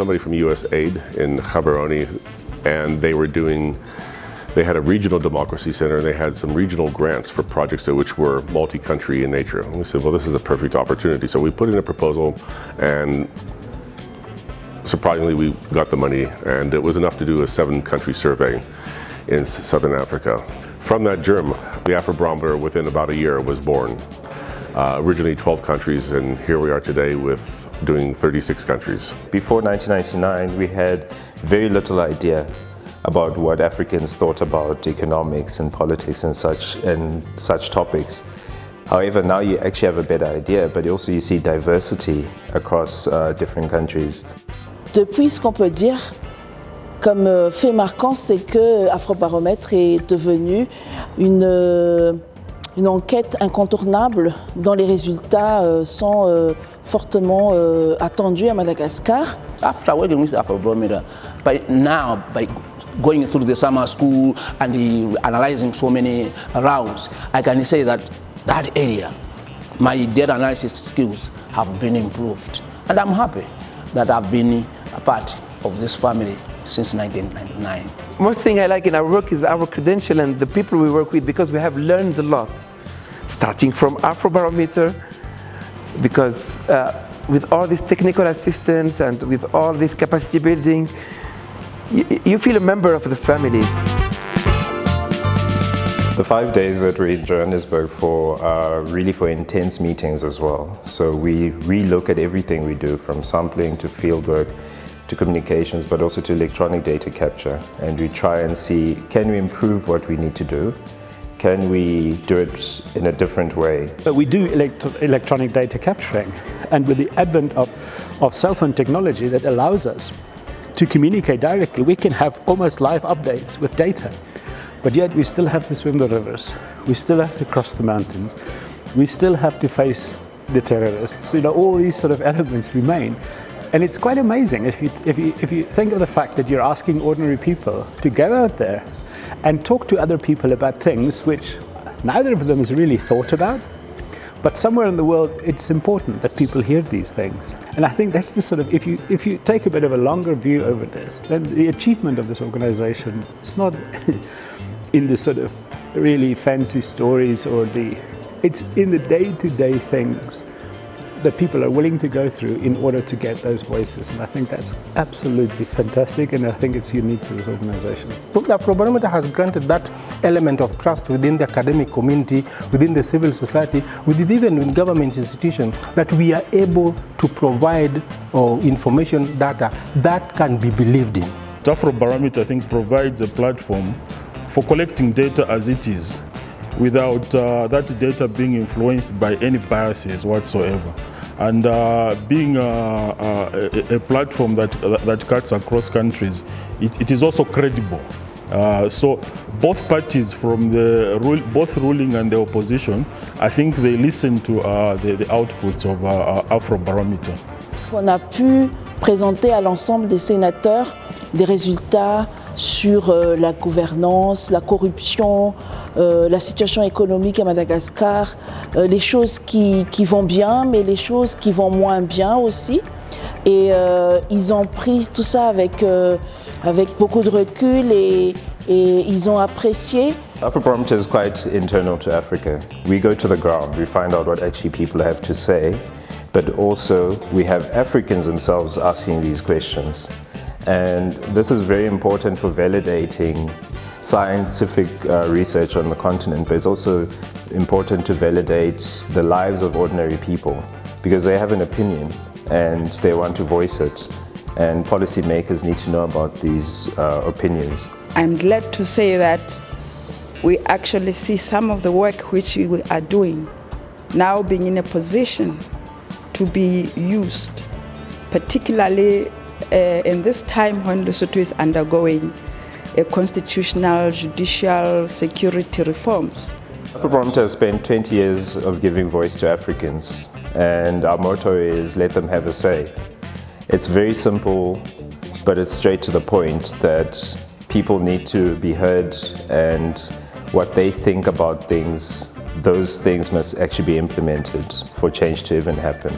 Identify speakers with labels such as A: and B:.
A: somebody from USAID in Gaborone, and they had a regional democracy center, and they had some regional grants for projects which were multi-country in nature. And we said, well, this is a perfect opportunity. So we put in a proposal, and surprisingly, we got the money, and it was enough to do a 7-country survey in Southern Africa. From that germ, the Afrobarometer, within about a year, was born. Originally 12 countries, and here we are today with doing 36 countries.
B: Before 1999, we had very little idea about what Africans thought about economics and politics and such topics. However, now you actually have a better idea, but also you see diversity across different countries.
C: Depuis, ce qu'on peut dire comme fait marquant, c'est que Afrobaromètre est devenu une enquête incontournable dont les résultats sont fortement attendus à Madagascar.
D: After working with Afrobarometer, by going through the summer school and analyzing so many rounds, I can say that that area, my data analysis skills have been improved. And I'm happy that I've been a part of this family since 1999.
E: Most thing I like in our work is our credential and the people we work with, because we have learned a lot. Starting from Afrobarometer, because with all this technical assistance and with all this capacity building, you feel a member of the family.
B: The 5 days that we're in Johannesburg for are really for intense meetings as well. So we relook at everything we do, from sampling to fieldwork to communications, but also to electronic data capture. And we try and see, can we improve what we need to do? Can we do it in a different way?
F: We do electronic data capturing, and with the advent of cell phone technology that allows us to communicate directly, we can have almost live updates with data. But yet we still have to swim the rivers, we still have to cross the mountains, we still have to face the terrorists. You know, all these sort of elements remain. And it's quite amazing if you think of the fact that you're asking ordinary people to go out there and talk to other people about things which neither of them has really thought about, but somewhere in the world it's important that people hear these things. And I think that's the sort of, if you take a bit of a longer view over this, then the achievement of this organization is not in the sort of really fancy stories it's in the day-to-day things that people are willing to go through in order to get those voices. And I think that's absolutely fantastic, and I think it's unique to this organization.
G: The Afrobarometer has granted that element of trust within the academic community, within the civil society, even in government institutions, that we are able to provide information data that can be believed in.
H: The Afrobarometer, I think, provides a platform for collecting data as it is, without that data being influenced by any biases whatsoever. And being a platform that cuts across countries, it is also credible. So both parties, from both ruling and the opposition, I think they listen to the outputs of Afrobarometer.
C: On a pu présenter à l'ensemble des sénateurs des résultats sur la gouvernance, la corruption, la situation économique à Madagascar, les choses qui vont bien, mais les choses qui vont moins bien aussi. Et ils ont pris tout ça avec beaucoup de recul et ils ont apprécié.
B: Afrobarometer is quite internal to Africa. We go to the ground, we find out what actually people have to say, but also we have Africans themselves asking these questions. And this is very important for validating scientific research on the continent, but it's also important to validate the lives of ordinary people, because they have an opinion and they want to voice it, and policymakers need to know about these opinions.
I: I'm glad to say that we actually see some of the work which we are doing now being in a position to be used, particularly in this time when Lesotho is undergoing a constitutional, judicial, security reforms.
B: Afrobarometer has spent 20 years of giving voice to Africans, and our motto is let them have a say. It's very simple, but it's straight to the point that people need to be heard, and what they think about things, those things must actually be implemented for change to even happen.